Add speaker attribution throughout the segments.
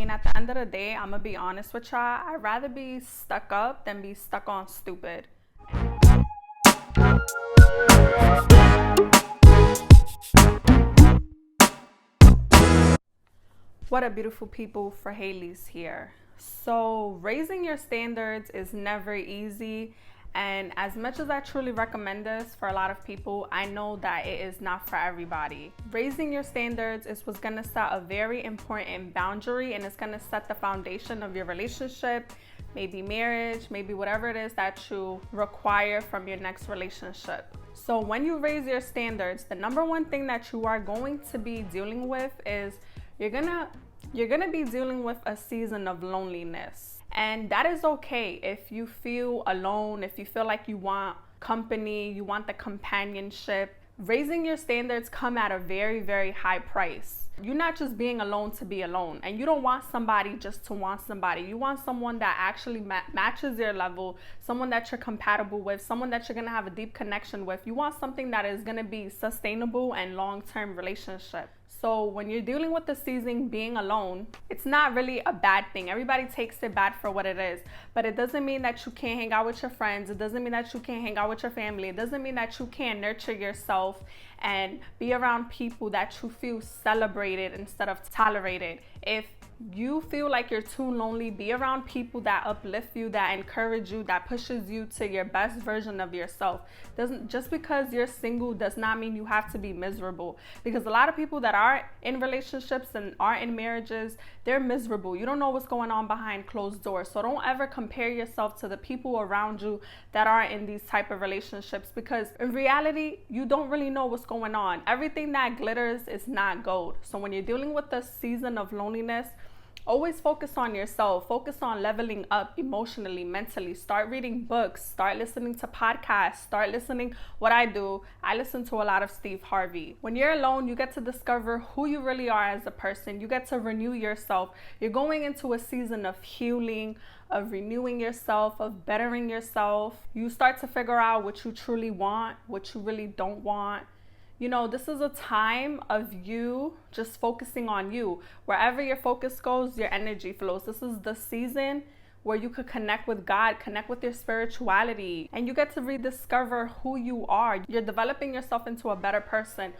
Speaker 1: mean, at the end of the day, I'm gonna be honest with y'all. I'd rather be stuck up than be stuck on stupid. What up, beautiful people? For Haley's here. So, raising your standards is never easy. And as much as I truly recommend this for a lot of people, I know that it is not for everybody. Raising your standards is what's gonna set a very important boundary, and it's gonna set the foundation of your relationship, maybe marriage, maybe whatever it is that you require from your next relationship. So when you raise your standards, the number one thing that you are going to be dealing with is you're gonna be dealing with a season of loneliness. And that is okay if you feel alone, if you feel like you want company, you want the companionship. Raising your standards come at a very, very high price. You're not just being alone to be alone, and you don't want somebody just to want somebody. You want someone that actually matches your level, someone that you're compatible with, someone that you're gonna have a deep connection with. You want something that is gonna be sustainable and long-term relationship. So when you're dealing with the season being alone, it's not really a bad thing. Everybody takes it bad for what it is, but it doesn't mean that you can't hang out with your friends. It doesn't mean that you can't hang out with your family. It doesn't mean that you can't nurture yourself and be around people that you feel celebrated instead of tolerated. If you feel like you're too lonely, be around people that uplift you, that encourage you, that pushes you to your best version of yourself. Just because you're single does not mean you have to be miserable, because a lot of people that are in relationships and are in marriages, they're miserable. You don't know what's going on behind closed doors. So don't ever compare yourself to the people around you that are in these type of relationships, because in reality, you don't really know what's going on. Everything that glitters is not gold. So when you're dealing with the season of loneliness, always focus on yourself. Focus on leveling up emotionally, mentally. Start reading books. Start listening to podcasts. Start listening. What I do, I listen to a lot of Steve Harvey. When you're alone, you get to discover who you really are as a person. You get to renew yourself. You're going into a season of healing, of renewing yourself, of bettering yourself. You start to figure out what you truly want, what you really don't want. You know, this is a time of you just focusing on you. Wherever your focus goes, your energy flows. This is the season where you could connect with God, connect with your spirituality, and you get to rediscover who you are. You're developing yourself into a better person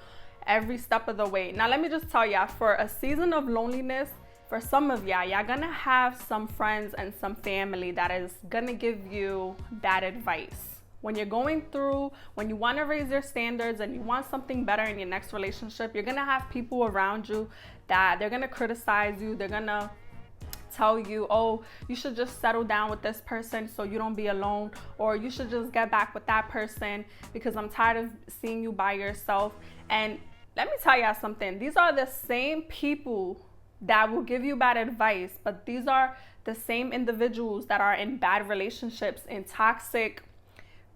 Speaker 1: every step of the way. Now, let me just tell y'all, for a season of loneliness, for some of y'all gonna have some friends and some family that is gonna give you bad advice. When you're going through, when you want to raise your standards and you want something better in your next relationship, you're going to have people around you that they're going to criticize you. They're going to tell you, oh, you should just settle down with this person so you don't be alone, or you should just get back with that person because I'm tired of seeing you by yourself. And let me tell y'all something. These are the same people that will give you bad advice, but these are the same individuals that are in bad relationships, in toxic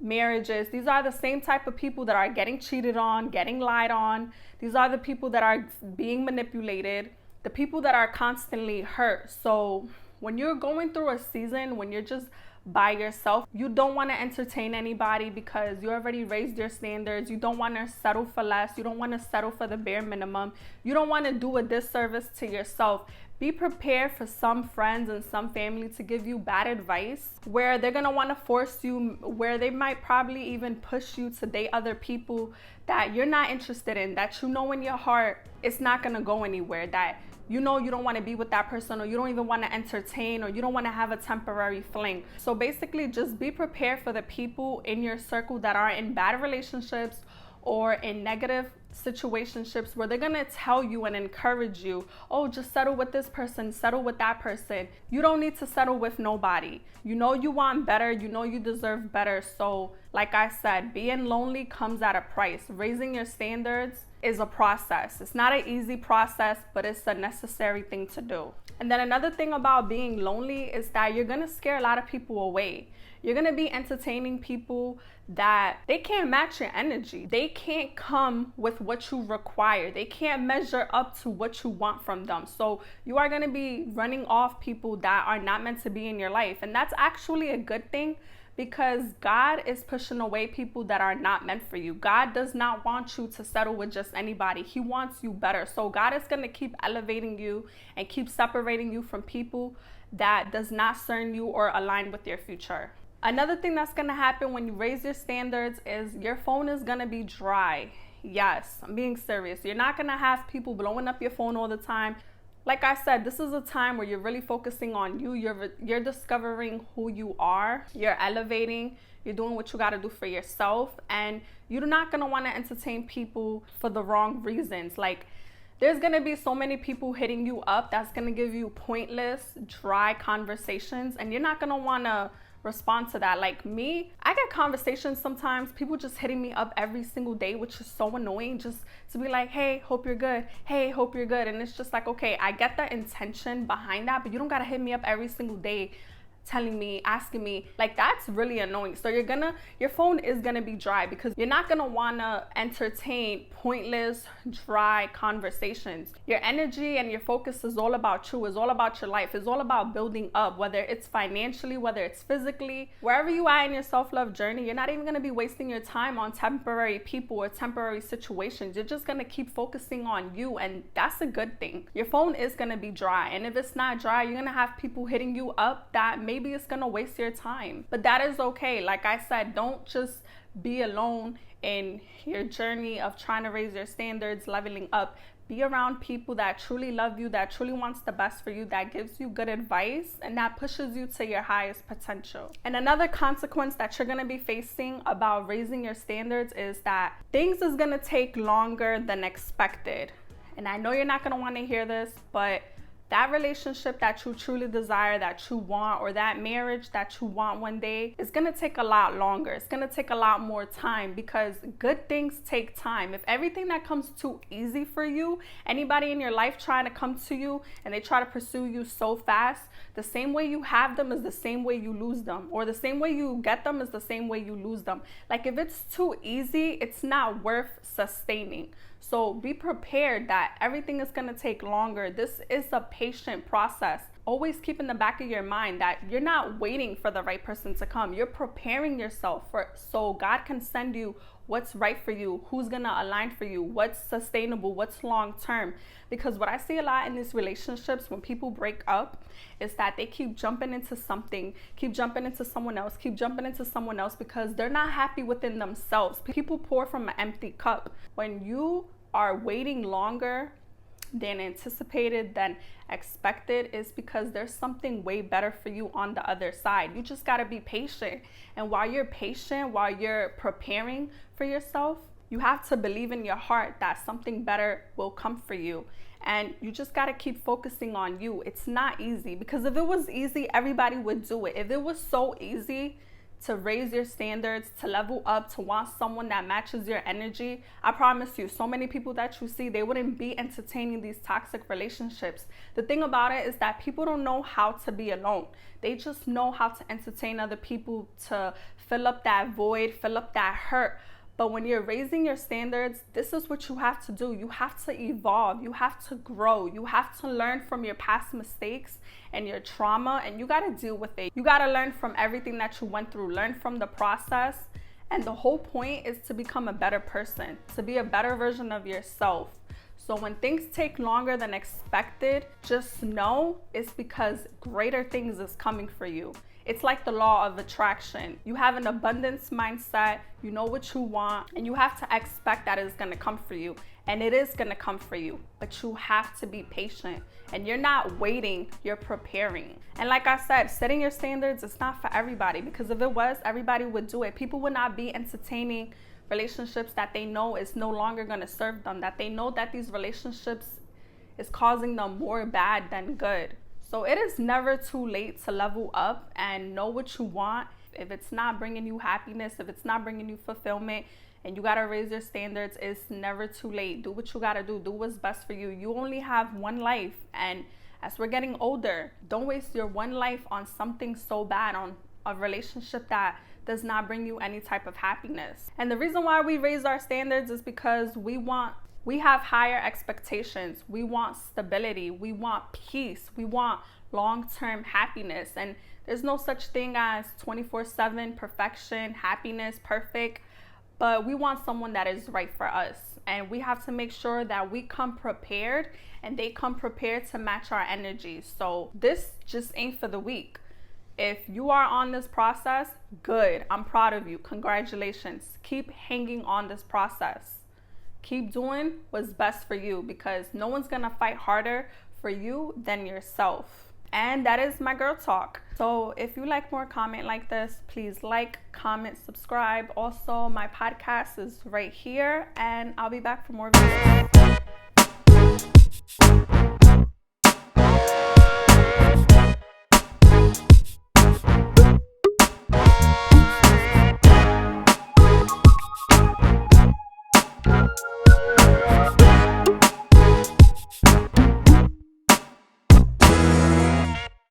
Speaker 1: marriages. These are the same type of people that are getting cheated on, getting lied on. These are the people that are being manipulated, the people that are constantly hurt. So when you're going through a season, when you're just by yourself, you don't want to entertain anybody because you already raised your standards. You don't want to settle for less. You don't want to settle for the bare minimum. You don't want to do a disservice to yourself. Be prepared for some friends and some family to give you bad advice, where they're going to want to force you, where they might probably even push you to date other people that you're not interested in, that you know in your heart it's not going to go anywhere, that you know you don't want to be with that person, or you don't even want to entertain, or you don't want to have a temporary fling. So basically, just be prepared for the people in your circle that are in bad relationships or in negative situationships, where they're gonna tell you and encourage you, oh, just settle with this person, settle with that person. You don't need to settle with nobody. You know you want better, you know you deserve better. So like I said, being lonely comes at a price. Raising your standards is a process. It's not an easy process, but it's a necessary thing to do. And then another thing about being lonely is that you're gonna scare a lot of people away. You're gonna be entertaining people that they can't match your energy. They can't come with what you require. They can't measure up to what you want from them. So you are gonna be running off people that are not meant to be in your life. And that's actually a good thing, because God is pushing away people that are not meant for you. God does not want you to settle with just anybody. He wants you better. So God is going to keep elevating you and keep separating you from people that does not serve you or align with your future. Another thing that's going to happen when you raise your standards is your phone is going to be dry. Yes, I'm being serious. You're not going to have people blowing up your phone all the time. Like I said, this is a time where you're really focusing on you. You're discovering who you are. You're elevating. You're doing what you got to do for yourself. And you're not going to want to entertain people for the wrong reasons. Like, there's going to be so many people hitting you up that's going to give you pointless, dry conversations. And you're not going to want to respond to that. Like me, I get conversations sometimes, people just hitting me up every single day, which is so annoying, just to be like, hey, hope you're good. Hey, hope you're good. And it's just like, okay, I get the intention behind that, but you don't got to hit me up every single day telling me, asking me. Like, that's really annoying. So your phone is gonna be dry because you're not gonna wanna entertain pointless, dry conversations. Your energy and your focus is all about you, is all about your life, is all about building up, whether it's financially, whether it's physically, wherever you are in your self-love journey. You're not even gonna be wasting your time on temporary people or temporary situations. You're just gonna keep focusing on you, and that's a good thing. Your phone is gonna be dry, and if it's not dry, you're gonna have people hitting you up that maybe it's gonna waste your time. But that is okay. Like I said, don't just be alone in your journey of trying to raise your standards, leveling up. Be around people that truly love you, that truly wants the best for you, that gives you good advice, and that pushes you to your highest potential. And another consequence that you're gonna be facing about raising your standards is that things is gonna take longer than expected. And I know you're not gonna wanna hear this, but that relationship that you truly desire, that you want, or that marriage that you want one day, is gonna take a lot longer. It's gonna take a lot more time, because good things take time. If everything that comes too easy for you, anybody in your life trying to come to you and they try to pursue you so fast, the same way you have them is the same way you lose them, or the same way you get them is the same way you lose them. Like, if it's too easy, it's not worth sustaining. So be prepared that everything is going to take longer. This is a patient process. Always keep in the back of your mind that you're not waiting for the right person to come. You're preparing yourself so God can send you what's right for you, who's going to align for you, what's sustainable, what's long term. Because what I see a lot in these relationships when people break up is that they keep jumping into something, keep jumping into someone else, keep jumping into someone else, because they're not happy within themselves. People pour from an empty cup. When you are waiting longer than anticipated, than expected, is because there's something way better for you on the other side. You just got to be patient. And while you're patient, while you're preparing for yourself, you have to believe in your heart that something better will come for you. And you just got to keep focusing on you. It's not easy, because if it was easy, everybody would do it. If it was so easy to raise your standards, to level up, to want someone that matches your energy, I promise you, so many people that you see, they wouldn't be entertaining these toxic relationships. The thing about it is that people don't know how to be alone. They just know how to entertain other people, to fill up that void, fill up that hurt. But when you're raising your standards, this is what you have to do. You have to evolve. You have to grow. You have to learn from your past mistakes and your trauma, and you got to deal with it. You got to learn from everything that you went through, learn from the process. And the whole point is to become a better person, to be a better version of yourself. So when things take longer than expected, just know it's because greater things is coming for you. It's like the law of attraction. You have an abundance mindset, you know what you want, and you have to expect that it's gonna come for you. And it is gonna come for you, but you have to be patient. And you're not waiting, you're preparing. And like I said, setting your standards is not for everybody, because if it was, everybody would do it. People would not be entertaining relationships that they know is no longer gonna serve them, that they know that these relationships is causing them more bad than good. So it is never too late to level up and know what you want. If it's not bringing you happiness, if it's not bringing you fulfillment, and you got to raise your standards, it's never too late. Do what you got to do. Do what's best for you. You only have one life. And as we're getting older, don't waste your one life on something so bad, on a relationship that does not bring you any type of happiness. And the reason why we raise our standards is because we have higher expectations. We want stability. We want peace. We want long-term happiness. And there's no such thing as 24/7 perfection, happiness, perfect, but we want someone that is right for us. And we have to make sure that we come prepared and they come prepared to match our energy. So this just ain't for the weak. If you are on this process, good. I'm proud of you. Congratulations. Keep hanging on this process. Keep doing what's best for you, because no one's gonna fight harder for you than yourself. And that is my girl talk. So if you like more content like this, please like, comment, subscribe. Also, my podcast is right here, and I'll be back for more videos.